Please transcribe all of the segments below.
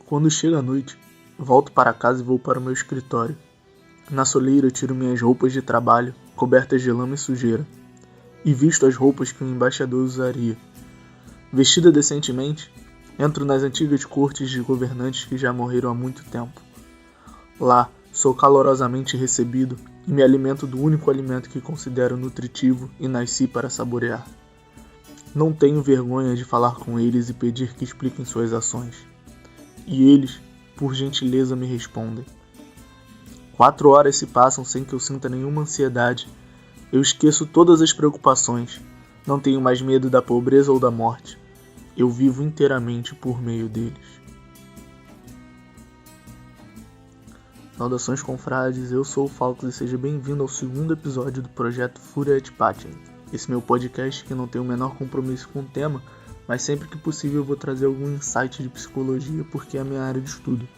Quando chega a noite, volto para casa e vou para o meu escritório. Na soleira tiro minhas roupas de trabalho, cobertas de lama e sujeira, e visto as roupas que um embaixador usaria. Vestida decentemente, entro nas antigas cortes de governantes que já morreram há muito tempo. Lá, sou calorosamente recebido e me alimento do único alimento que considero nutritivo e nasci para saborear. Não tenho vergonha de falar com eles e pedir que expliquem suas ações. E eles, por gentileza, me respondem. 4 horas se passam sem que eu sinta nenhuma ansiedade. Eu esqueço todas as preocupações. Não tenho mais medo da pobreza ou da morte. Eu vivo inteiramente por meio deles. Saudações, confrades, eu sou o Falcos e seja bem-vindo ao segundo episódio do projeto Fúria et Patia. Esse meu podcast que não tem o menor compromisso com o tema, mas sempre que possível eu vou trazer algum insight de psicologia porque é a minha área de estudo.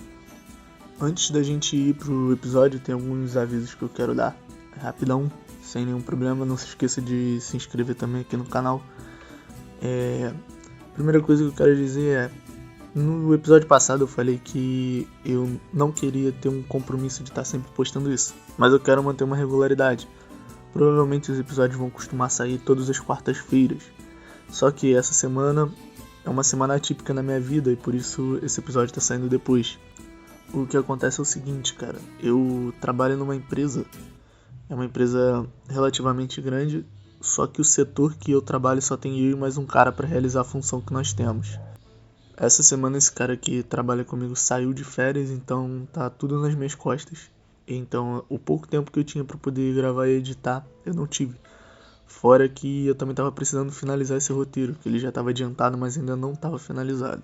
Antes da gente ir pro episódio, tem alguns avisos que eu quero dar. É rapidão, sem nenhum problema, não se esqueça de se inscrever também aqui no canal. A primeira coisa que eu quero dizer é, no episódio passado eu falei que eu não queria ter um compromisso de estar sempre postando isso, mas eu quero manter uma regularidade. Provavelmente os episódios vão costumar sair todas as quartas-feiras, só que essa semana é uma semana atípica na minha vida e por isso esse episódio está saindo depois. O que acontece é o seguinte, cara, eu trabalho numa empresa, é uma empresa relativamente grande, só que o setor que eu trabalho só tem eu e mais um cara para realizar a função que nós temos. Essa semana esse cara que trabalha comigo saiu de férias, então tá tudo nas minhas costas. Então o pouco tempo que eu tinha para poder gravar e editar, eu não tive. Fora que eu também estava precisando finalizar esse roteiro, que ele já estava adiantado, mas ainda não estava finalizado.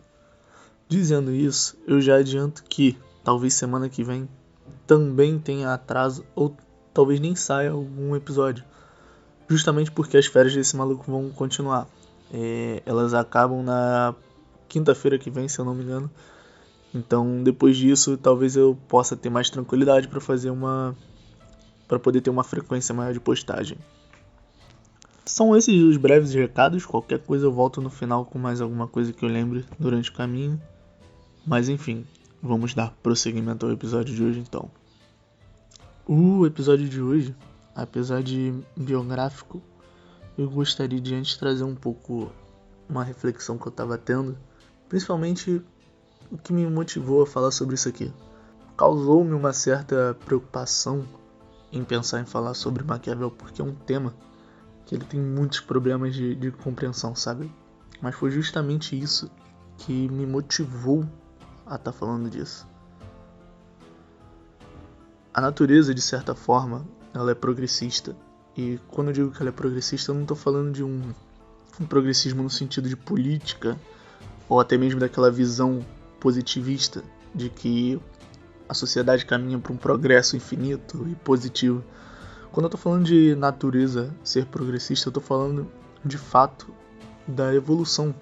Dizendo isso, eu já adianto que talvez semana que vem também tenha atraso ou talvez nem saia algum episódio. Justamente porque as férias desse maluco vão continuar. Elas acabam na quinta-feira que vem, se eu não me engano. Então, depois disso, talvez eu possa ter mais tranquilidade para poder ter uma frequência maior de postagem. São esses os breves recados. Qualquer coisa eu volto no final com mais alguma coisa que eu lembre durante o caminho. Mas enfim, vamos dar prosseguimento ao episódio de hoje então. O episódio de hoje, apesar de biográfico, eu gostaria de antes trazer um pouco uma reflexão que eu estava tendo, principalmente o que me motivou a falar sobre isso aqui. Causou-me uma certa preocupação em pensar em falar sobre Maquiavel, porque é um tema que ele tem muitos problemas de compreensão, sabe? Mas foi justamente isso que me motivou a estar falando disso. A natureza, de certa forma, ela é progressista. E quando eu digo que ela é progressista, eu não estou falando de um progressismo no sentido de política, ou até mesmo daquela visão positivista de que a sociedade caminha para um progresso infinito e positivo. Quando eu estou falando de natureza ser progressista, eu estou falando de fato da evolução,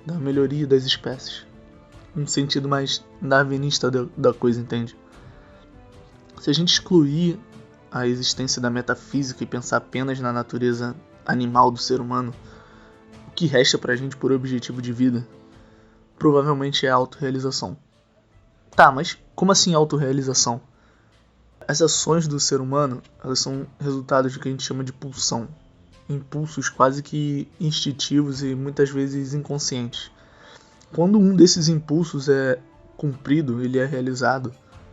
da melhoria das espécies. Um sentido mais darwinista da coisa, entende? Se a gente excluir a existência da metafísica e pensar apenas na natureza animal do ser humano, o que resta pra gente por objetivo de vida provavelmente é a autorrealização. Tá, mas como assim autorrealização? As ações do ser humano, elas são resultados do que a gente chama de pulsão. Impulsos quase que instintivos e muitas vezes inconscientes. Quando um desses impulsos é cumprido, ele é realizado,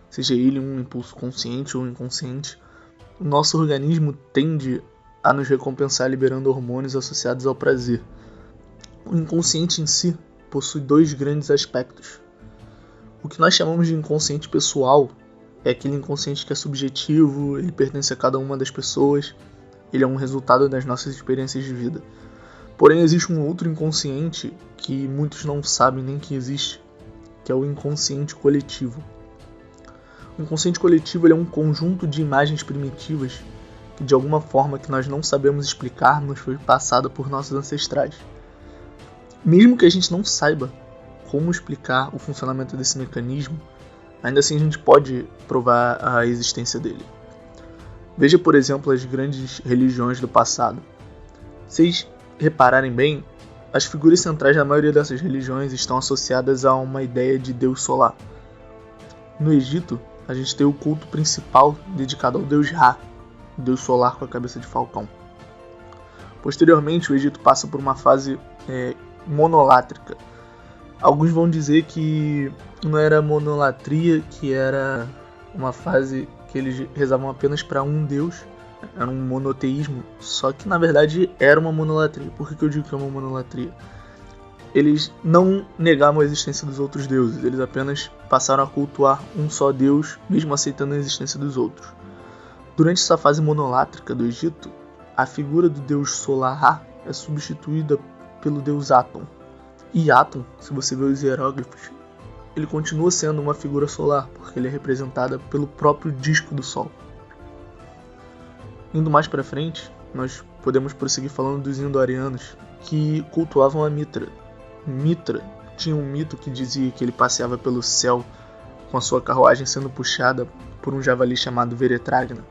seja ele um impulso consciente ou inconsciente, o nosso organismo tende a nos recompensar liberando hormônios associados ao prazer. O inconsciente em si possui 2 grandes aspectos. O que nós chamamos de inconsciente pessoal é aquele inconsciente que é subjetivo, ele pertence a cada uma das pessoas, ele é um resultado das nossas experiências de vida. Porém, existe um outro inconsciente que muitos não sabem nem que existe, que é o inconsciente coletivo. O inconsciente coletivo ele é um conjunto de imagens primitivas que, de alguma forma que nós não sabemos explicar, nos foi passada por nossos ancestrais. Mesmo que a gente não saiba como explicar o funcionamento desse mecanismo, ainda assim a gente pode provar a existência dele. Veja, por exemplo, as grandes religiões do passado. Vocês repararem bem, As figuras centrais da maioria dessas religiões estão associadas a uma ideia de Deus solar. No Egito, a gente tem o culto principal dedicado ao deus Ra, Deus solar com a cabeça de falcão. Posteriormente, o Egito passa por uma fase monolátrica. Alguns vão dizer que não era monolatria, que era uma fase que eles rezavam apenas para um deus, era um monoteísmo, só que na verdade era uma monolatria. Por que eu digo que é uma monolatria? Eles não negavam a existência dos outros deuses, eles apenas passaram a cultuar um só deus, mesmo aceitando a existência dos outros. Durante essa fase monolátrica do Egito, a figura do deus solar Ra é substituída pelo deus Atum. E Atum, se você ver os hieróglifos, ele continua sendo uma figura solar, porque ele é representada pelo próprio disco do Sol. Indo mais para frente, nós podemos prosseguir falando dos indo-arianos, que cultuavam a Mitra. Mitra tinha um mito que dizia que ele passeava pelo céu com a sua carruagem sendo puxada por um javali chamado Veretragna.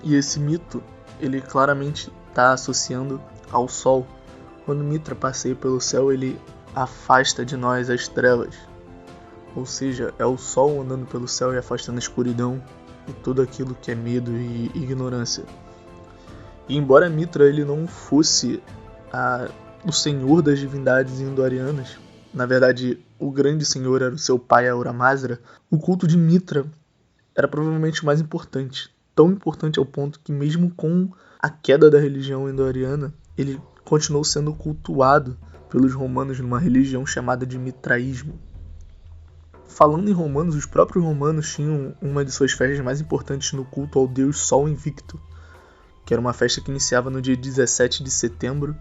E esse mito, ele claramente está associando ao Sol. Quando Mitra passeia pelo céu, ele afasta de nós as trevas. Ou seja, é o Sol andando pelo céu e afastando a escuridão e tudo aquilo que é medo e ignorância. E embora Mitra ele não fosse o senhor das divindades indo-arianas, na verdade o grande senhor era o seu pai Ahura Mazda, o culto de Mitra era provavelmente o mais importante. Tão importante ao ponto que mesmo com a queda da religião indo-ariana, ele continuou sendo cultuado pelos romanos numa religião chamada de mitraísmo. Falando em romanos, os próprios romanos tinham uma de suas festas mais importantes no culto ao deus Sol Invicto, que era uma festa que iniciava no dia 17 de dezembro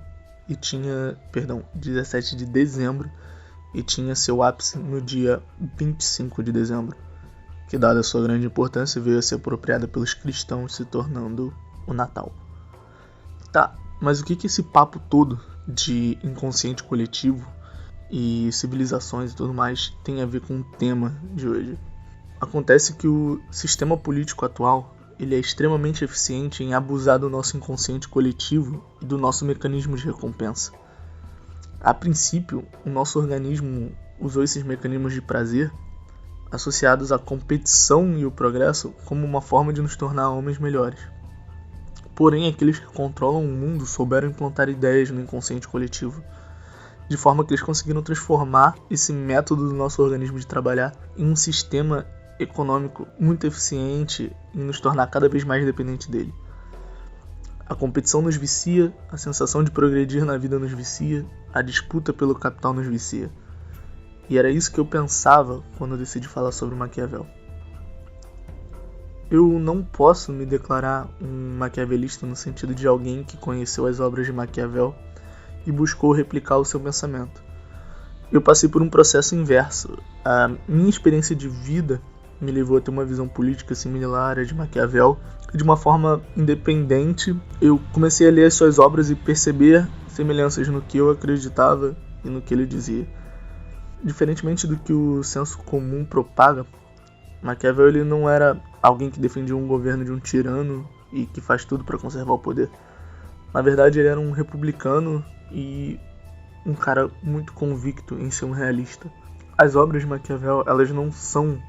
e tinha seu ápice no dia 25 de dezembro, que dada a sua grande importância veio a ser apropriada pelos cristãos, se tornando o Natal. Tá, mas o que esse papo todo de inconsciente coletivo e civilizações e tudo mais tem a ver com o tema de hoje? Acontece que o sistema político atual ele é extremamente eficiente em abusar do nosso inconsciente coletivo e do nosso mecanismo de recompensa. A princípio, o nosso organismo usou esses mecanismos de prazer associados à competição e o progresso como uma forma de nos tornar homens melhores. Porém, aqueles que controlam o mundo souberam implantar ideias no inconsciente coletivo, de forma que eles conseguiram transformar esse método do nosso organismo de trabalhar em um sistema econômico muito eficiente e nos tornar cada vez mais dependente dele. A competição nos vicia, a sensação de progredir na vida nos vicia, a disputa pelo capital nos vicia. E era isso que eu pensava quando eu decidi falar sobre Maquiavel. Eu não posso me declarar um maquiavelista no sentido de alguém que conheceu as obras de Maquiavel e buscou replicar o seu pensamento. Eu passei por um processo inverso. A minha experiência de vida me levou a ter uma visão política similar à de Maquiavel. E de uma forma independente, eu comecei a ler as suas obras e perceber semelhanças no que eu acreditava e no que ele dizia. Diferentemente do que o senso comum propaga, Maquiavel ele não era alguém que defendia um governo de um tirano e que faz tudo para conservar o poder. Na verdade, ele era um republicano e um cara muito convicto em ser um realista. As obras de Maquiavel, elas não são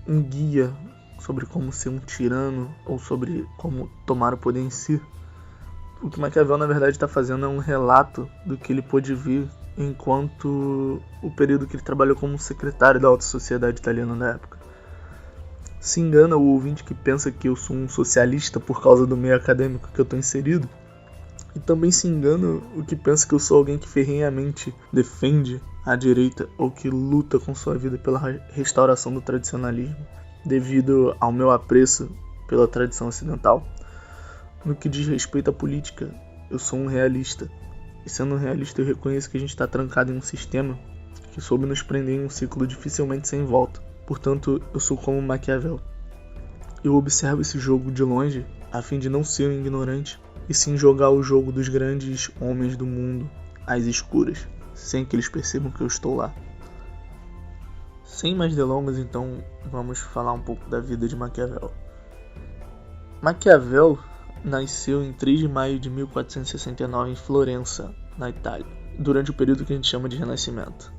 um guia sobre como ser um tirano ou sobre como tomar o poder em si. O que Maquiavel, na verdade, está fazendo é um relato do que ele pôde vir enquanto o período que ele trabalhou como secretário da alta sociedade italiana na época. Se engana o ouvinte que pensa que eu sou um socialista por causa do meio acadêmico que eu estou inserido, e também se engana o que pensa que eu sou alguém que ferrenhamente defende a direita ou que luta com sua vida pela restauração do tradicionalismo, devido ao meu apreço pela tradição ocidental. No que diz respeito à política, eu sou um realista. E sendo um realista, eu reconheço que a gente está trancado em um sistema que soube nos prender em um ciclo dificilmente sem volta. Portanto, eu sou como Maquiavel. Eu observo esse jogo de longe, a fim de não ser um ignorante, e sim jogar o jogo dos grandes homens do mundo às escuras, sem que eles percebam que eu estou lá. Sem mais delongas, então, vamos falar um pouco da vida de Maquiavel. Maquiavel nasceu em 3 de maio de 1469 em Florença, na Itália. durante o período que a gente chama de Renascimento.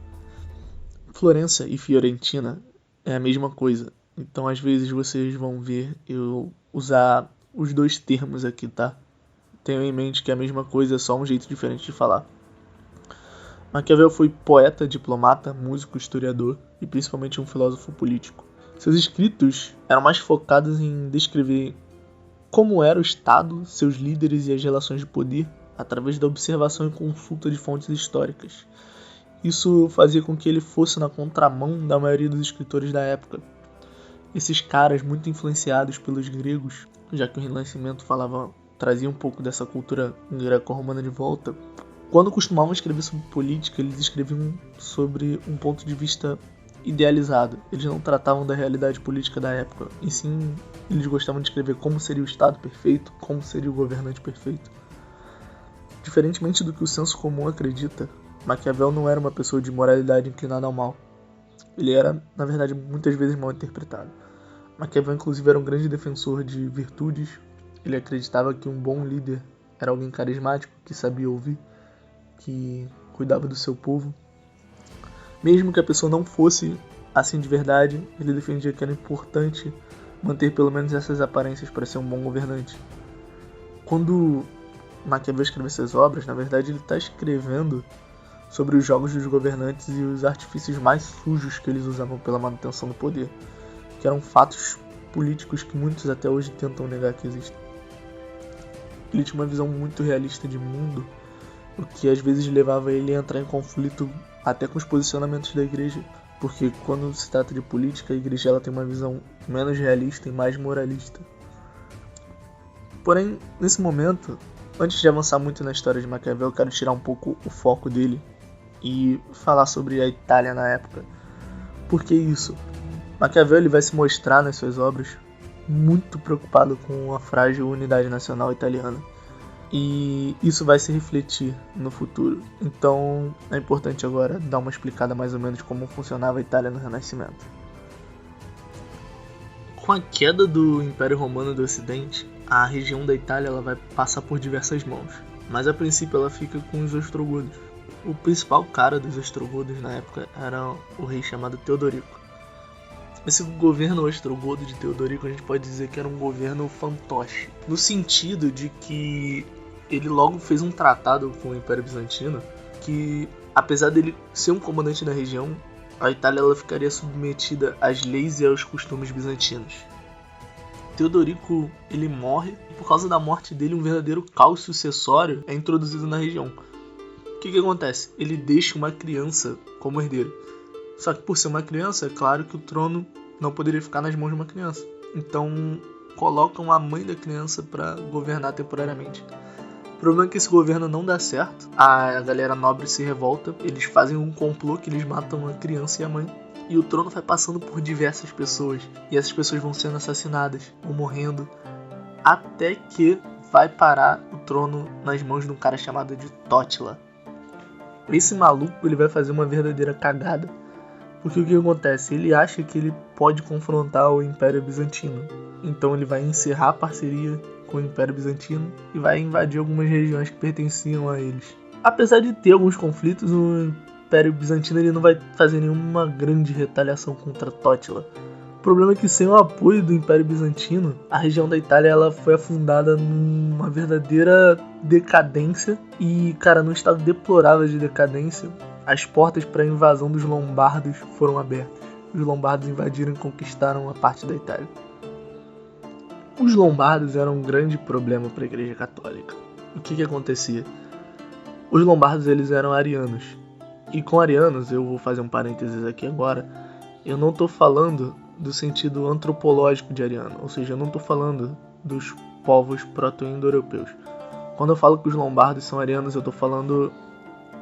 Florença e Fiorentina é a mesma coisa. Então, às vezes, vocês vão ver eu usar os dois termos aqui, tá? Tenham em mente que é a mesma coisa, é só um jeito diferente de falar. Maquiavel foi poeta, diplomata, músico, historiador e principalmente um filósofo político. Seus escritos eram mais focados em descrever como era o Estado, seus líderes e as relações de poder através da observação e consulta de fontes históricas. Isso fazia com que ele fosse na contramão da maioria dos escritores da época. Esses caras, muito influenciados pelos gregos, já que o Renascimento trazia um pouco dessa cultura greco-romana de volta, quando costumavam escrever sobre política, eles escreviam sobre um ponto de vista idealizado. Eles não tratavam da realidade política da época, e sim, eles gostavam de escrever como seria o Estado perfeito, como seria o governante perfeito. Diferentemente do que o senso comum acredita, Maquiavel não era uma pessoa de moralidade inclinada ao mal. Ele era, na verdade, muitas vezes mal interpretado. Maquiavel, inclusive, era um grande defensor de virtudes. Ele acreditava que um bom líder era alguém carismático, que sabia ouvir, que cuidava do seu povo. Mesmo que a pessoa não fosse assim de verdade, ele defendia que era importante manter pelo menos essas aparências para ser um bom governante. Quando Maquiavel escreve essas obras, na verdade ele está escrevendo sobre os jogos dos governantes e os artifícios mais sujos que eles usavam pela manutenção do poder, que eram fatos políticos que muitos até hoje tentam negar que existem. Ele tinha uma visão muito realista de mundo, o que às vezes levava ele a entrar em conflito até com os posicionamentos da igreja, porque quando se trata de política, a igreja ela tem uma visão menos realista e mais moralista. Porém, nesse momento, antes de avançar muito na história de Maquiavel, eu quero tirar um pouco o foco dele e falar sobre a Itália na época. Por que isso? Maquiavel ele vai se mostrar nas suas obras muito preocupado com a frágil unidade nacional italiana. E isso vai se refletir no futuro. Então é importante agora dar uma explicada mais ou menos como funcionava a Itália no Renascimento. Com a queda do Império Romano do Ocidente, a região da Itália ela vai passar por diversas mãos, mas a princípio ela fica com os ostrogodos. O principal cara dos ostrogodos na época era o rei chamado Teodorico. Esse governo ostrogodo de Teodorico a gente pode dizer que era um governo fantoche, no sentido de que ele logo fez um tratado com o Império Bizantino que, apesar dele ser um comandante da região, a Itália ela ficaria submetida às leis e aos costumes bizantinos. Teodorico ele morre e por causa da morte dele um verdadeiro caos sucessório é introduzido na região. O que acontece? Ele deixa uma criança como herdeiro. Só que por ser uma criança, é claro que o trono não poderia ficar nas mãos de uma criança. Então colocam a mãe da criança para governar temporariamente. O problema é que esse governo não dá certo. A galera nobre se revolta. Eles fazem um complô que eles matam a criança e a mãe. E o trono vai passando por diversas pessoas. E essas pessoas vão sendo assassinadas, vão morrendo. Até que vai parar o trono nas mãos de um cara chamado de Totila. Esse maluco ele vai fazer uma verdadeira cagada. Porque o que acontece? Ele acha que ele pode confrontar o Império Bizantino. Então ele vai encerrar a parceria com o Império Bizantino e vai invadir algumas regiões que pertenciam a eles. Apesar de ter alguns conflitos, o Império Bizantino ele não vai fazer nenhuma grande retaliação contra Totila. O problema é que sem o apoio do Império Bizantino, a região da Itália ela foi afundada numa verdadeira decadência e, cara, num estado deplorável de decadência, as portas para a invasão dos lombardos foram abertas. Os lombardos invadiram e conquistaram a parte da Itália. Os lombardos eram um grande problema para a Igreja Católica. O que acontecia? Os lombardos eles eram arianos. E com arianos, eu vou fazer um parênteses aqui agora, eu não estou falando do sentido antropológico de ariano, ou seja, eu não estou falando dos povos proto-indo-europeus. Quando eu falo que os lombardos são arianos, eu estou falando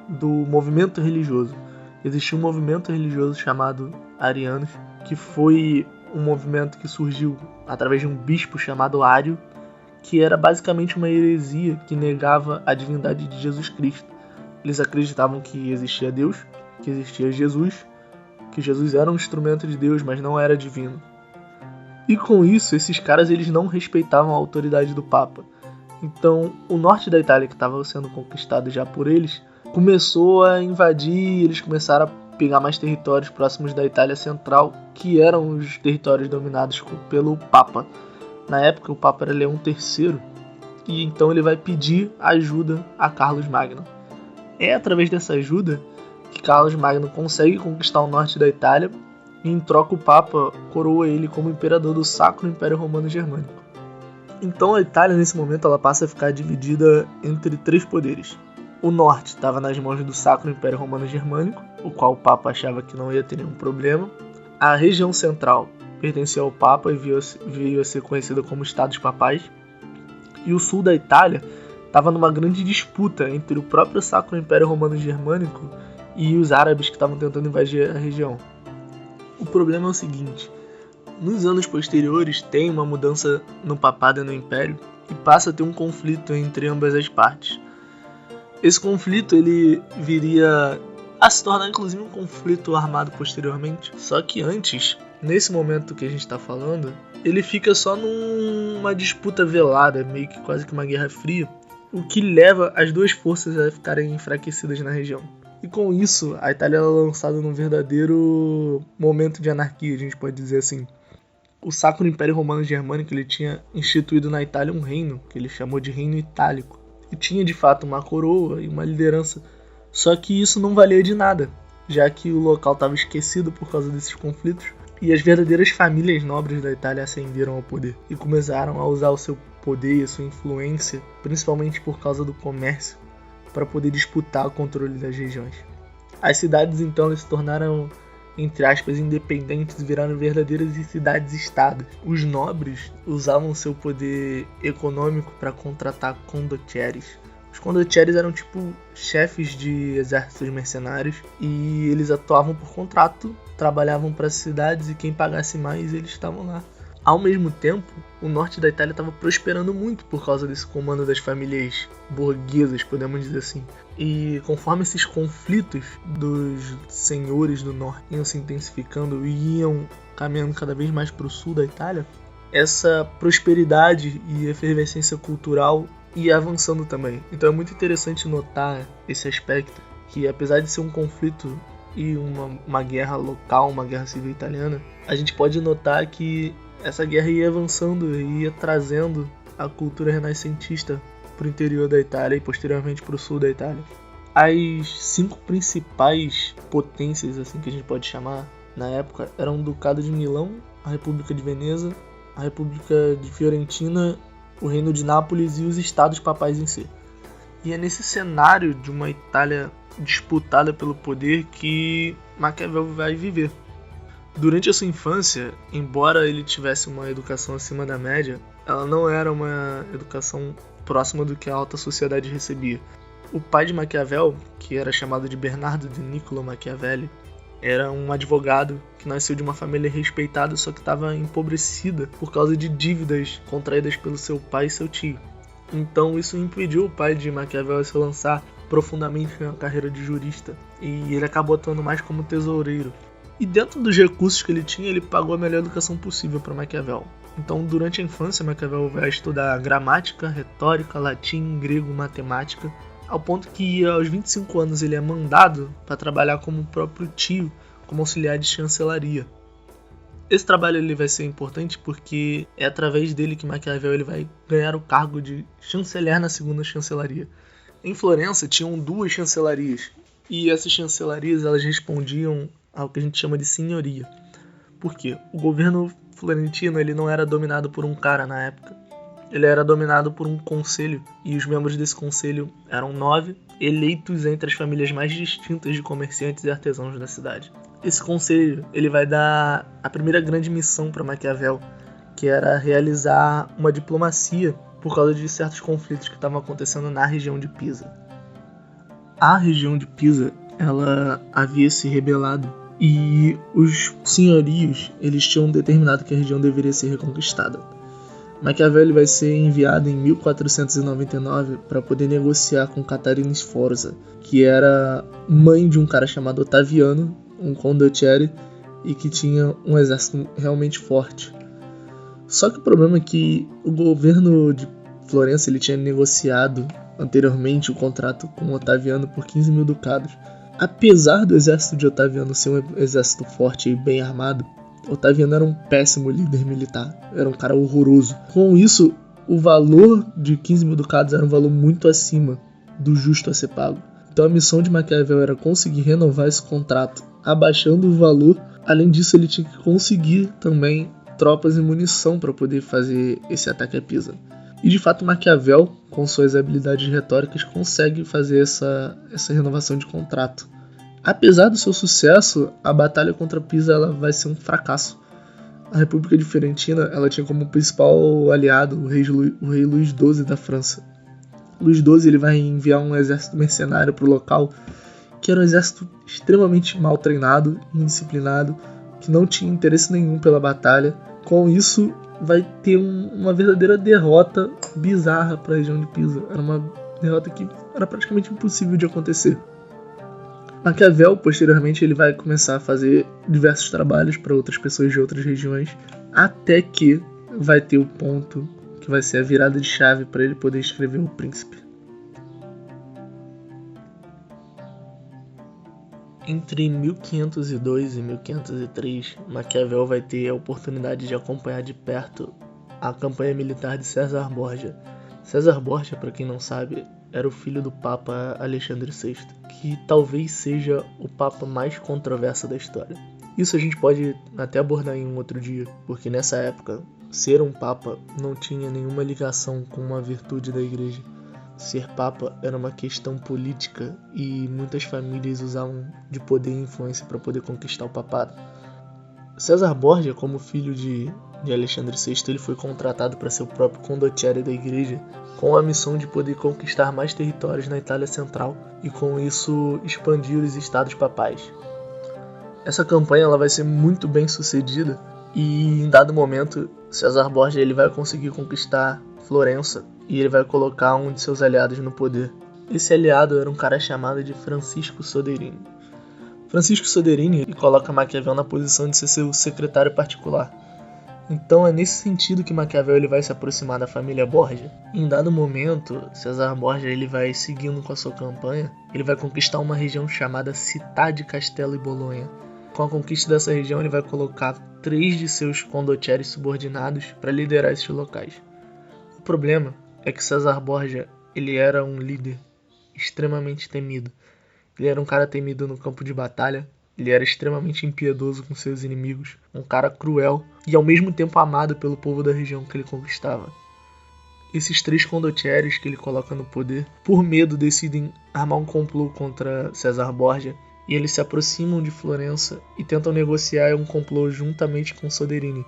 do movimento religioso. Existia um movimento religioso chamado arianos, que foi um movimento que surgiu através de um bispo chamado Ário, que era basicamente uma heresia que negava a divindade de Jesus Cristo. Eles acreditavam que existia Deus, que existia Jesus, que Jesus era um instrumento de Deus, mas não era divino. E com isso, esses caras eles não respeitavam a autoridade do Papa. Então, o norte da Itália, que estava sendo conquistado já por eles, começou a invadir, eles começaram a pegar mais territórios próximos da Itália Central, que eram os territórios dominados pelo Papa. Na época, o Papa era Leão III, e então ele vai pedir ajuda a Carlos Magno. É através dessa ajuda que Carlos Magno consegue conquistar o norte da Itália, e em troca o Papa coroa ele como imperador do Sacro Império Romano Germânico. Então a Itália, nesse momento, ela passa a ficar dividida entre 3 poderes. O norte estava nas mãos do Sacro Império Romano Germânico, o qual o Papa achava que não ia ter nenhum problema. A região central pertencia ao Papa e veio a ser conhecida como Estados Papais. E o sul da Itália estava numa grande disputa entre o próprio Sacro Império Romano Germânico e os árabes que estavam tentando invadir a região. O problema é o seguinte: nos anos posteriores tem uma mudança no papado e no império e passa a ter um conflito entre ambas as partes. Esse conflito ele viria a se tornar inclusive um conflito armado posteriormente, só que antes, nesse momento que a gente está falando, ele fica só numa disputa velada, meio que quase que uma guerra fria, o que leva as duas forças a ficarem enfraquecidas na região. E com isso, a Itália é lançada num verdadeiro momento de anarquia, a gente pode dizer assim. O Sacro Império Romano Germânico ele tinha instituído na Itália um reino, que ele chamou de Reino Itálico, e tinha de fato uma coroa e uma liderança. Só que isso não valia de nada, já que o local estava esquecido por causa desses conflitos, e as verdadeiras famílias nobres da Itália ascenderam ao poder e começaram a usar o seu poder e a sua influência, principalmente por causa do comércio, para poder disputar o controle das regiões. As cidades então se tornaram, entre aspas, independentes e viraram verdadeiras cidades-estado. Os nobres usavam seu poder econômico para contratar condottieri. Os condottieri eram tipo chefes de exércitos mercenários e eles atuavam por contrato, trabalhavam para as cidades e quem pagasse mais eles estavam lá. Ao mesmo tempo, o norte da Itália estava prosperando muito por causa desse comando das famílias burguesas, podemos dizer assim. E conforme esses conflitos dos senhores do norte iam se intensificando e iam caminhando cada vez mais para o sul da Itália, essa prosperidade e efervescência cultural ia avançando também. Então é muito interessante notar esse aspecto, que apesar de ser um conflito e uma guerra local, uma guerra civil italiana, a gente pode notar que essa guerra ia avançando e ia trazendo a cultura renascentista para o interior da Itália e posteriormente para o sul da Itália. As 5 principais potências, assim que a gente pode chamar, na época, eram o Ducado de Milão, a República de Veneza, a República de Fiorentina, o Reino de Nápoles e os Estados Papais em si. E é nesse cenário de uma Itália disputada pelo poder que Maquiavel vai viver. Durante a sua infância, embora ele tivesse uma educação acima da média, ela não era uma educação próxima do que a alta sociedade recebia. O pai de Maquiavel, que era chamado de Bernardo di Niccolo Machiavelli, era um advogado que nasceu de uma família respeitada, só que estava empobrecida por causa de dívidas contraídas pelo seu pai e seu tio. Então isso impediu o pai de Maquiavel a se lançar profundamente na carreira de jurista, e ele acabou atuando mais como tesoureiro. E dentro dos recursos que ele tinha, ele pagou a melhor educação possível para Maquiavel. Então, durante a infância, Maquiavel vai estudar gramática, retórica, latim, grego, matemática, ao ponto que aos 25 anos ele é mandado para trabalhar como o próprio tio, como auxiliar de chancelaria. Esse trabalho ele vai ser importante porque é através dele que Maquiavel ele vai ganhar o cargo de chanceler na segunda chancelaria. Em Florença tinham 2 chancelarias, e essas chancelarias elas respondiam ao que a gente chama de senhoria. Por quê? O governo florentino ele não era dominado por um cara na época. Ele era dominado por um conselho, e os membros desse conselho eram 9, eleitos entre as famílias mais distintas de comerciantes e artesãos da cidade. Esse conselho ele vai dar a primeira grande missão para Maquiavel, que era realizar uma diplomacia por causa de certos conflitos que estavam acontecendo na região de Pisa. A região de Pisa ela havia se rebelado e os senhorios eles tinham determinado que a região deveria ser reconquistada. Maquiavel vai ser enviado em 1499 para poder negociar com Catarina Sforza, que era mãe de um cara chamado Ottaviano, um condottieri, e que tinha um exército realmente forte. Só que o problema é que o governo de Florença ele tinha negociado anteriormente o contrato com Otaviano por 15 mil ducados. Apesar do exército de Otaviano ser um exército forte e bem armado, Otaviano era um péssimo líder militar, era um cara horroroso. Com isso, o valor de 15 mil ducados era um valor muito acima do justo a ser pago. Então a missão de Maquiavel era conseguir renovar esse contrato, abaixando o valor. Além disso, ele tinha que conseguir também tropas e munição para poder fazer esse ataque a Pisa. E de fato Maquiavel, com suas habilidades retóricas, consegue fazer essa renovação de contrato. Apesar do seu sucesso, a batalha contra Pisa ela vai ser um fracasso. A República de Fiorentina ela tinha como principal aliado o rei Luís XII da França. Luís XII ele vai enviar um exército mercenário para o local, que era um exército extremamente mal treinado e indisciplinado, que não tinha interesse nenhum pela batalha. Com isso, vai ter uma verdadeira derrota bizarra para a região de Pisa. Era uma derrota que era praticamente impossível de acontecer. Maquiavel, posteriormente, ele vai começar a fazer diversos trabalhos para outras pessoas de outras regiões, até que vai ter o ponto que vai ser a virada de chave para ele poder escrever O Príncipe. Entre 1502 e 1503, Maquiavel vai ter a oportunidade de acompanhar de perto a campanha militar de César Borgia. César Borgia, para quem não sabe, era o filho do Papa Alexandre VI, que talvez seja o Papa mais controverso da história. Isso a gente pode até abordar em um outro dia, porque nessa época, ser um Papa não tinha nenhuma ligação com uma virtude da Igreja. Ser Papa era uma questão política e muitas famílias usavam de poder e influência para poder conquistar o papado. César Borgia, como filho de Alexandre VI, ele foi contratado para ser o próprio condottiere da Igreja, com a missão de poder conquistar mais territórios na Itália Central e com isso expandir os estados papais. Essa campanha ela vai ser muito bem sucedida e em dado momento César Borgia ele vai conseguir conquistar Florença e ele vai colocar um de seus aliados no poder. Esse aliado era um cara chamado de Francisco Soderini. Francisco Soderini ele coloca Maquiavel na posição de ser seu secretário particular. Então é nesse sentido que Maquiavel ele vai se aproximar da família Borgia. Em dado momento, César Borgia ele vai seguindo com a sua campanha, ele vai conquistar uma região chamada Città di Castello e Bologna. Com a conquista dessa região ele vai colocar 3 de seus condottieres subordinados para liderar esses locais. O problema é que César Borgia ele era um líder extremamente temido. Ele era um cara temido no campo de batalha, ele era extremamente impiedoso com seus inimigos, um cara cruel e ao mesmo tempo amado pelo povo da região que ele conquistava. Esses 3 condottieres que ele coloca no poder, por medo decidem armar um complô contra César Borgia e eles se aproximam de Florença e tentam negociar um complô juntamente com Soderini.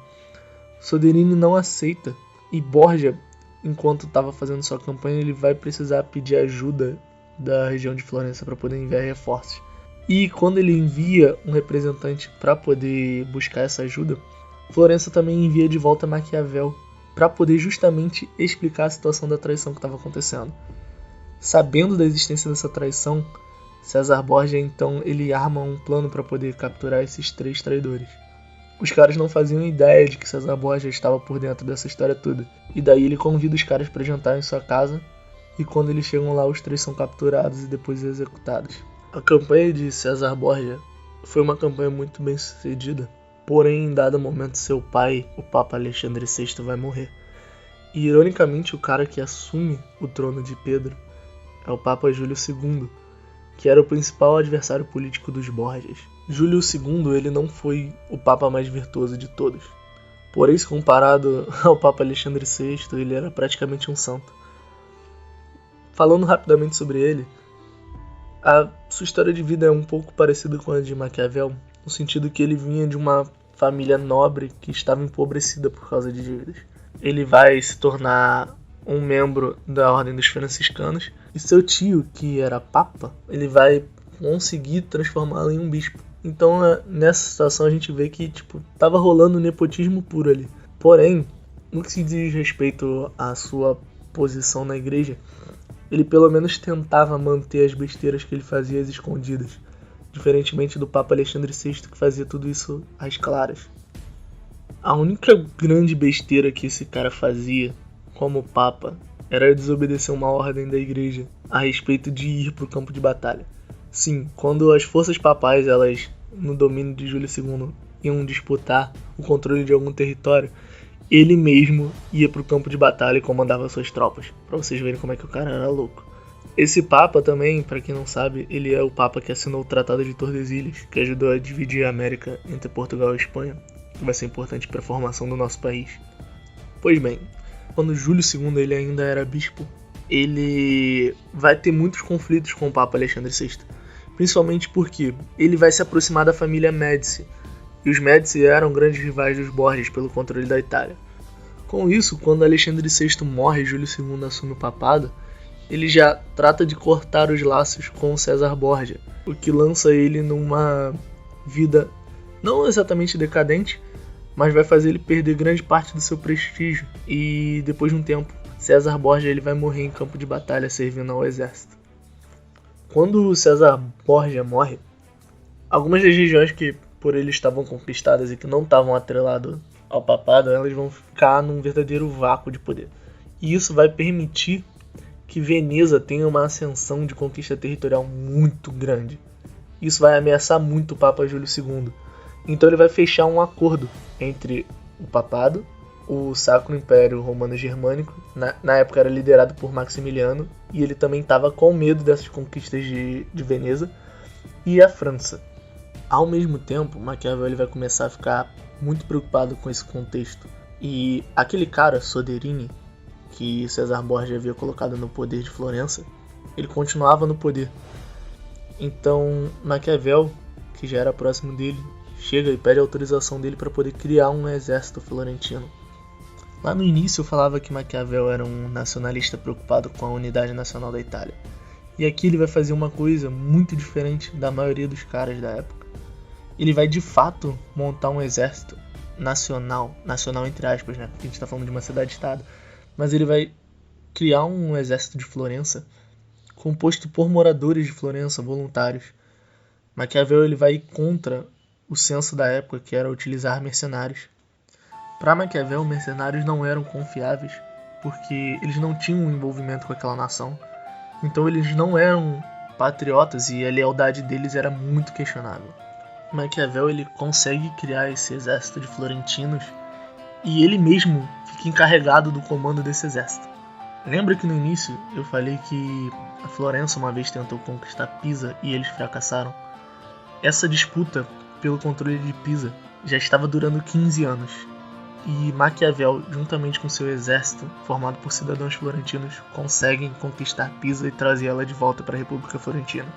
Soderini não aceita e Borgia, enquanto estava fazendo sua campanha, ele vai precisar pedir ajuda da região de Florença para poder enviar reforços. E quando ele envia um representante para poder buscar essa ajuda, Florença também envia de volta Maquiavel para poder justamente explicar a situação da traição que estava acontecendo. Sabendo da existência dessa traição, César Borgia então ele arma um plano para poder capturar esses 3 traidores. Os caras não faziam ideia de que César Borgia estava por dentro dessa história toda. E daí ele convida os caras para jantar em sua casa. E quando eles chegam lá, os 3 são capturados e depois executados. A campanha de César Borgia foi uma campanha muito bem sucedida. Porém, em dado momento, seu pai, o Papa Alexandre VI, vai morrer. E ironicamente, o cara que assume o trono de Pedro é o Papa Júlio II, que era o principal adversário político dos Borgias. Júlio II ele não foi o Papa mais virtuoso de todos. Porém, se comparado ao Papa Alexandre VI, ele era praticamente um santo. Falando rapidamente sobre ele, a sua história de vida é um pouco parecida com a de Maquiavel, no sentido que ele vinha de uma família nobre que estava empobrecida por causa de dívidas. Ele vai se tornar um membro da Ordem dos Franciscanos e seu tio, que era papa, ele vai conseguir transformá-lo em um bispo. Então, nessa situação a gente vê que tava rolando nepotismo puro ali. Porém, no que se diz respeito à sua posição na igreja, ele pelo menos tentava manter as besteiras que ele fazia às escondidas, diferentemente do Papa Alexandre VI, que fazia tudo isso às claras. A única grande besteira que esse cara fazia como Papa era desobedecer uma ordem da igreja a respeito de ir para o campo de batalha. Sim, quando as forças papais, elas, no domínio de Júlio II, iam disputar o controle de algum território, ele mesmo ia para o campo de batalha e comandava suas tropas, para vocês verem como é que o cara era louco. Esse Papa também, para quem não sabe, ele é o Papa que assinou o Tratado de Tordesilhas, que ajudou a dividir a América entre Portugal e Espanha, que vai ser importante para a formação do nosso país. Pois bem, quando Júlio II ele ainda era bispo, ele vai ter muitos conflitos com o Papa Alexandre VI, principalmente porque ele vai se aproximar da família Médici, e os Médici eram grandes rivais dos Borgias pelo controle da Itália. Com isso, quando Alexandre VI morre e Júlio II assume o papado, ele já trata de cortar os laços com César Borgia, o que lança ele numa vida não exatamente decadente, mas vai fazer ele perder grande parte do seu prestígio, e depois de um tempo, César Borgia ele vai morrer em campo de batalha servindo ao exército. Quando César Borgia morre, algumas das regiões que por ele estavam conquistadas e que não estavam atreladas ao papado, elas vão ficar num verdadeiro vácuo de poder. E isso vai permitir que Veneza tenha uma ascensão de conquista territorial muito grande. Isso vai ameaçar muito o Papa Júlio II. Então ele vai fechar um acordo entre o papado, o Sacro Império Romano Germânico, na época era liderado por Maximiliano, e ele também estava com medo dessas conquistas de Veneza, e a França. Ao mesmo tempo, Maquiavel ele vai começar a ficar muito preocupado com esse contexto. E aquele cara, Soderini, que César Borgia havia colocado no poder de Florença, ele continuava no poder. Então Maquiavel, que já era próximo dele, chega e pede autorização dele para poder criar um exército florentino. Lá no início eu falava que Maquiavel era um nacionalista preocupado com a unidade nacional da Itália. E aqui ele vai fazer uma coisa muito diferente da maioria dos caras da época. Ele vai de fato montar um exército nacional entre aspas, né? Porque a gente está falando de uma cidade-estado. Mas ele vai criar um exército de Florença composto por moradores de Florença, voluntários. Maquiavel ele vai contra o senso da época, que era utilizar mercenários. Para Maquiavel, mercenários não eram confiáveis, porque eles não tinham um envolvimento com aquela nação. Então eles não eram patriotas e a lealdade deles era muito questionável. Maquiavel ele consegue criar esse exército de florentinos e ele mesmo fica encarregado do comando desse exército. Lembra que no início eu falei que a Florença uma vez tentou conquistar Pisa e eles fracassaram? Essa disputa pelo controle de Pisa já estava durando 15 anos. E Maquiavel, juntamente com seu exército, formado por cidadãos florentinos, conseguem conquistar Pisa e trazer ela de volta para a República Florentina.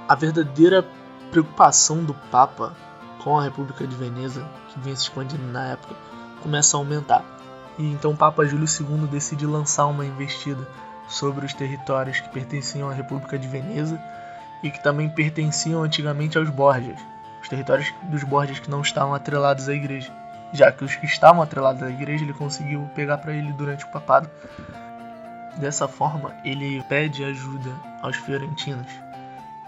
A verdadeira preocupação do Papa com a República de Veneza, que vinha se expandindo na época, começa a aumentar. E então o Papa Júlio II decide lançar uma investida sobre os territórios que pertenciam à República de Veneza e que também pertenciam antigamente aos Borgias, os territórios dos Borgias que não estavam atrelados à igreja, já que os que estavam atrelados à igreja ele conseguiu pegar para ele durante o papado. Dessa forma, ele pede ajuda aos fiorentinos.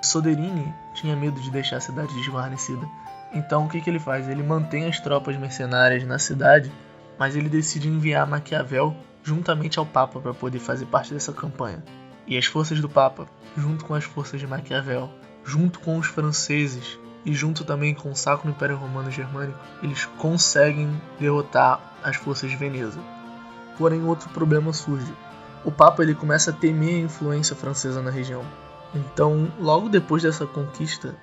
Soderini tinha medo de deixar a cidade desguarnecida, então o que ele faz? Ele mantém as tropas mercenárias na cidade, mas ele decide enviar Maquiavel juntamente ao Papa para poder fazer parte dessa campanha. E as forças do Papa, junto com as forças de Maquiavel, junto com os franceses e junto também com o Sacro Império Romano Germânico, eles conseguem derrotar as forças de Veneza. Porém, outro problema surge. O Papa ele começa a temer a influência francesa na região. Então, logo depois dessa conquista,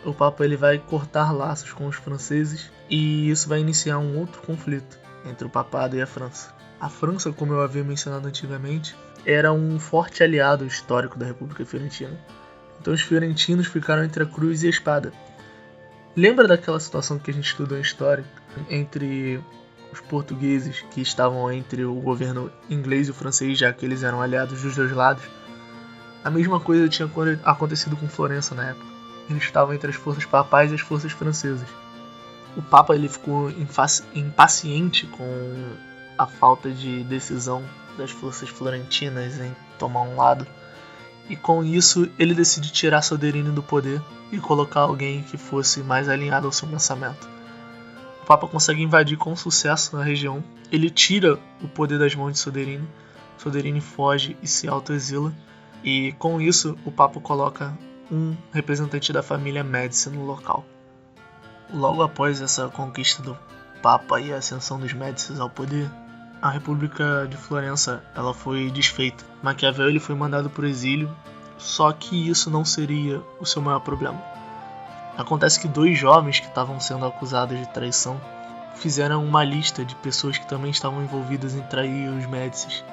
o Papa ele vai cortar laços com os franceses e isso vai iniciar um outro conflito entre o papado e a França. A França, como eu havia mencionado antigamente, era um forte aliado histórico da República Fiorentina. Então os fiorentinos ficaram entre a cruz e a espada. Lembra daquela situação que a gente estudou em história entre os portugueses que estavam entre o governo inglês e o francês, já que eles eram aliados dos dois lados? A mesma coisa tinha acontecido com Florença na época. Eles estavam entre as forças papais e as forças francesas. O Papa ele ficou impaciente com a falta de decisão das forças florentinas em tomar um lado. E com isso ele decide tirar Soderini do poder e colocar alguém que fosse mais alinhado ao seu pensamento. O Papa consegue invadir com sucesso a região. Ele tira o poder das mãos de Soderini, Soderini foge e se autoexila, e com isso o Papa coloca um representante da família Médici no local. Logo após essa conquista do Papa e a ascensão dos Médicis ao poder, a República de Florença ela foi desfeita. Maquiavel ele foi mandado para o exílio, só que isso não seria o seu maior problema. Acontece que 2 jovens que estavam sendo acusados de traição fizeram uma lista de pessoas que também estavam envolvidas em trair os Médicis.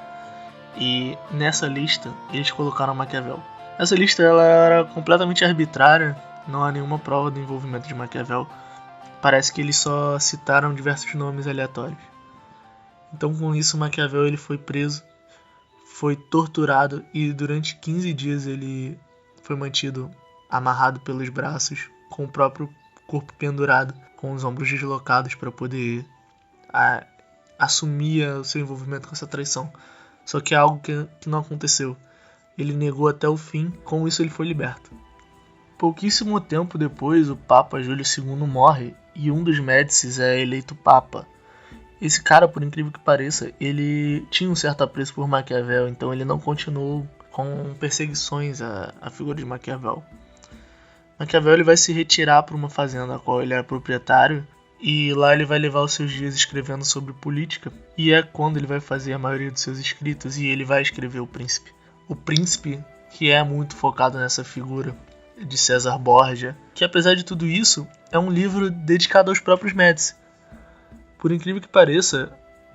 E nessa lista eles colocaram Maquiavel. Essa lista ela era completamente arbitrária, não há nenhuma prova do envolvimento de Maquiavel. Parece que eles só citaram diversos nomes aleatórios. Então com isso Maquiavel ele foi preso, foi torturado e durante 15 dias ele foi mantido amarrado pelos braços, com o próprio corpo pendurado, com os ombros deslocados para poder assumir o seu envolvimento com essa traição. Só que é algo que não aconteceu. Ele negou até o fim, com isso ele foi liberto. Pouquíssimo tempo depois, o Papa Júlio II morre e um dos Médicis é eleito Papa. Esse cara, por incrível que pareça, ele tinha um certo apreço por Maquiavel, então ele não continuou com perseguições à figura de Maquiavel. Maquiavel ele vai se retirar para uma fazenda a qual ele era proprietário, e lá ele vai levar os seus dias escrevendo sobre política, e é quando ele vai fazer a maioria dos seus escritos, e ele vai escrever O Príncipe. O Príncipe, que é muito focado nessa figura de César Borgia, que apesar de tudo isso, é um livro dedicado aos próprios Médici. Por incrível que pareça,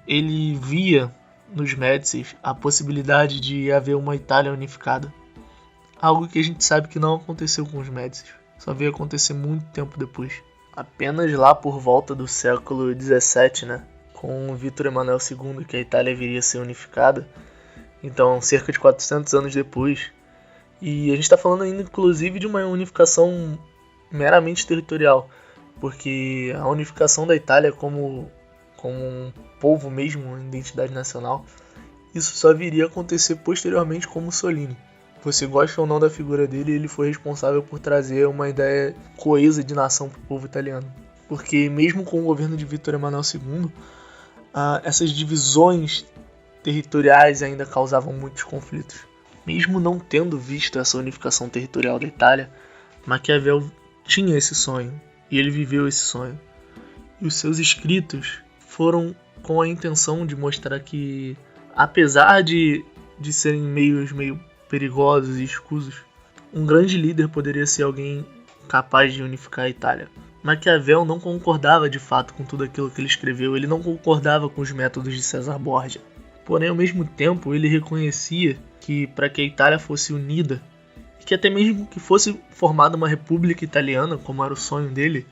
ele via nos Médicis a possibilidade de haver uma Itália unificada. Algo que a gente sabe que não aconteceu com os Médicis, só veio acontecer muito tempo depois. Apenas lá por volta do século XVII, né, com Vítor Emanuel II, que a Itália viria a ser unificada, então cerca de 400 anos depois. E a gente está falando ainda inclusive de uma unificação meramente territorial, porque a unificação da Itália como um povo mesmo, uma identidade nacional, isso só viria a acontecer posteriormente com Mussolini. Você gosta ou não da figura dele, ele foi responsável por trazer uma ideia coesa de nação para o povo italiano. Porque mesmo com o governo de Vítor Emanuel II, essas divisões territoriais ainda causavam muitos conflitos. Mesmo não tendo visto essa unificação territorial da Itália, Maquiavel tinha esse sonho, e ele viveu esse sonho. E os seus escritos foram com a intenção de mostrar que, apesar de serem meio perigosos e escusos, um grande líder poderia ser alguém capaz de unificar a Itália. Maquiavel não concordava de fato com tudo aquilo que ele escreveu, ele não concordava com os métodos de César Borgia. Porém, ao mesmo tempo, ele reconhecia que para que a Itália fosse unida, e que até mesmo que fosse formada uma república italiana, como era o sonho dele,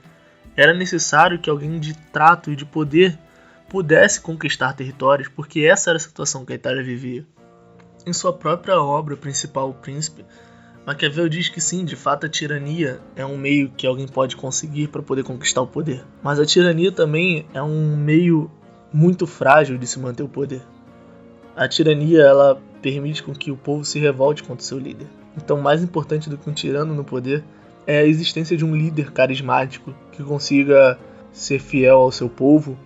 era necessário que alguém de trato e de poder pudesse conquistar territórios, porque essa era a situação que a Itália vivia. Em sua própria obra principal, O Príncipe, Maquiavel diz que sim, de fato a tirania é um meio que alguém pode conseguir para poder conquistar o poder. Mas a tirania também é um meio muito frágil de se manter o poder. A tirania ela permite com que o povo se revolte contra o seu líder. Então, mais importante do que um tirano no poder é a existência de um líder carismático que consiga ser fiel ao seu povo,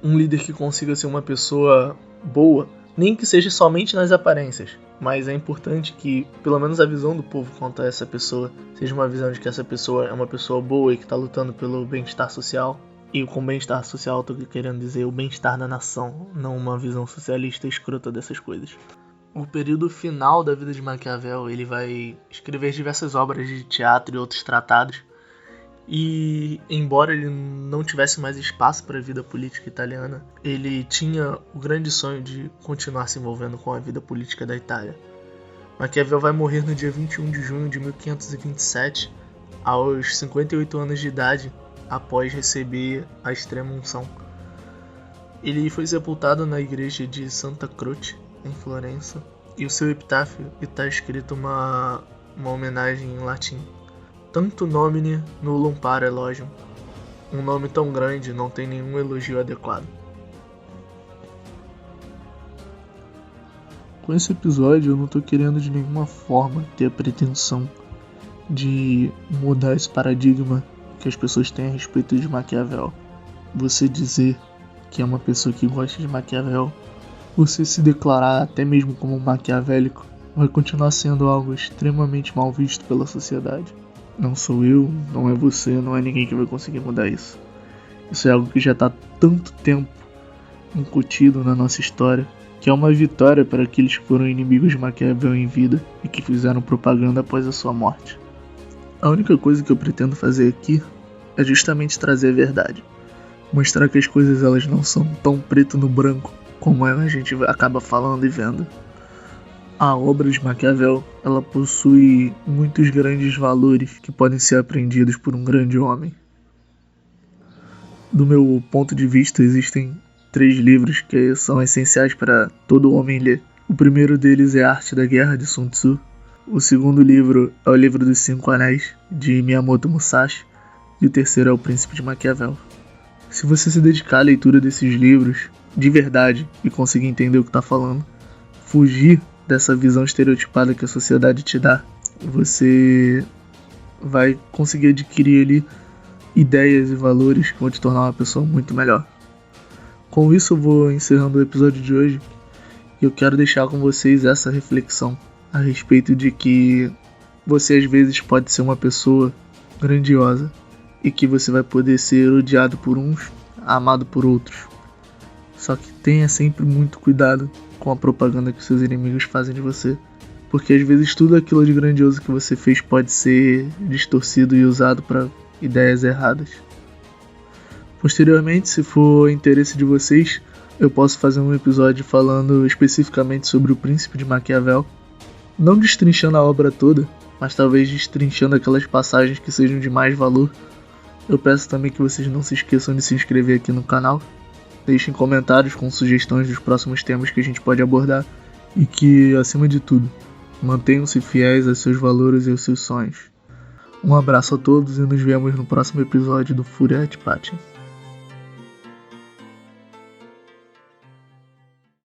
um líder que consiga ser uma pessoa boa, nem que seja somente nas aparências, mas é importante que pelo menos a visão do povo quanto a essa pessoa seja uma visão de que essa pessoa é uma pessoa boa e que está lutando pelo bem-estar social. E com bem-estar social estou querendo dizer o bem-estar da nação, não uma visão socialista escrota dessas coisas. O período final da vida de Maquiavel, ele vai escrever diversas obras de teatro e outros tratados. E embora ele não tivesse mais espaço para a vida política italiana, ele tinha o grande sonho de continuar se envolvendo com a vida política da Itália. Maquiavel vai morrer no dia 21 de junho de 1527, aos 58 anos de idade, após receber a extrema unção. Ele foi sepultado na igreja de Santa Croce, em Florença, e o seu epitáfio está escrito uma homenagem em latim. Tanto nomine nullum para elogium. Um nome tão grande não tem nenhum elogio adequado. Com esse episódio eu não estou querendo de nenhuma forma ter a pretensão de mudar esse paradigma que as pessoas têm a respeito de Maquiavel. Você dizer que é uma pessoa que gosta de Maquiavel Você se declarar até mesmo como um maquiavélico vai continuar sendo algo extremamente mal visto pela sociedade. Não sou eu, não é você, não é ninguém que vai conseguir mudar isso. Isso é algo que já está há tanto tempo incutido na nossa história, que é uma vitória para aqueles que foram inimigos de Maquiavel em vida e que fizeram propaganda após a sua morte. A única coisa que eu pretendo fazer aqui é justamente trazer a verdade. Mostrar que as coisas elas não são tão preto no branco como a gente acaba falando e vendo. A obra de Maquiavel, ela possui muitos grandes valores que podem ser aprendidos por um grande homem. Do meu ponto de vista, existem 3 livros que são essenciais para todo homem ler. O primeiro deles é A Arte da Guerra, de Sun Tzu. O segundo livro é o Livro dos 5 Anéis, de Miyamoto Musashi. E o terceiro é O Príncipe de Maquiavel. Se você se dedicar à leitura desses livros, de verdade, e conseguir entender o que está falando, fugir dessa visão estereotipada que a sociedade te dá, você vai conseguir adquirir ali ideias e valores que vão te tornar uma pessoa muito melhor. Com isso eu vou encerrando o episódio de hoje e eu quero deixar com vocês essa reflexão a respeito de que você às vezes pode ser uma pessoa grandiosa e que você vai poder ser odiado por uns, amado por outros. Só que tenha sempre muito cuidado com a propaganda que seus inimigos fazem de você, porque às vezes tudo aquilo de grandioso que você fez pode ser distorcido e usado para ideias erradas. Posteriormente, se for interesse de vocês, eu posso fazer um episódio falando especificamente sobre o Príncipe de Maquiavel, não destrinchando a obra toda, mas talvez destrinchando aquelas passagens que sejam de mais valor. Eu peço também que vocês não se esqueçam de se inscrever aqui no canal, deixem comentários com sugestões dos próximos temas que a gente pode abordar e que, acima de tudo, mantenham-se fiéis aos seus valores e aos seus sonhos. Um abraço a todos e nos vemos no próximo episódio do Fúria et Patim.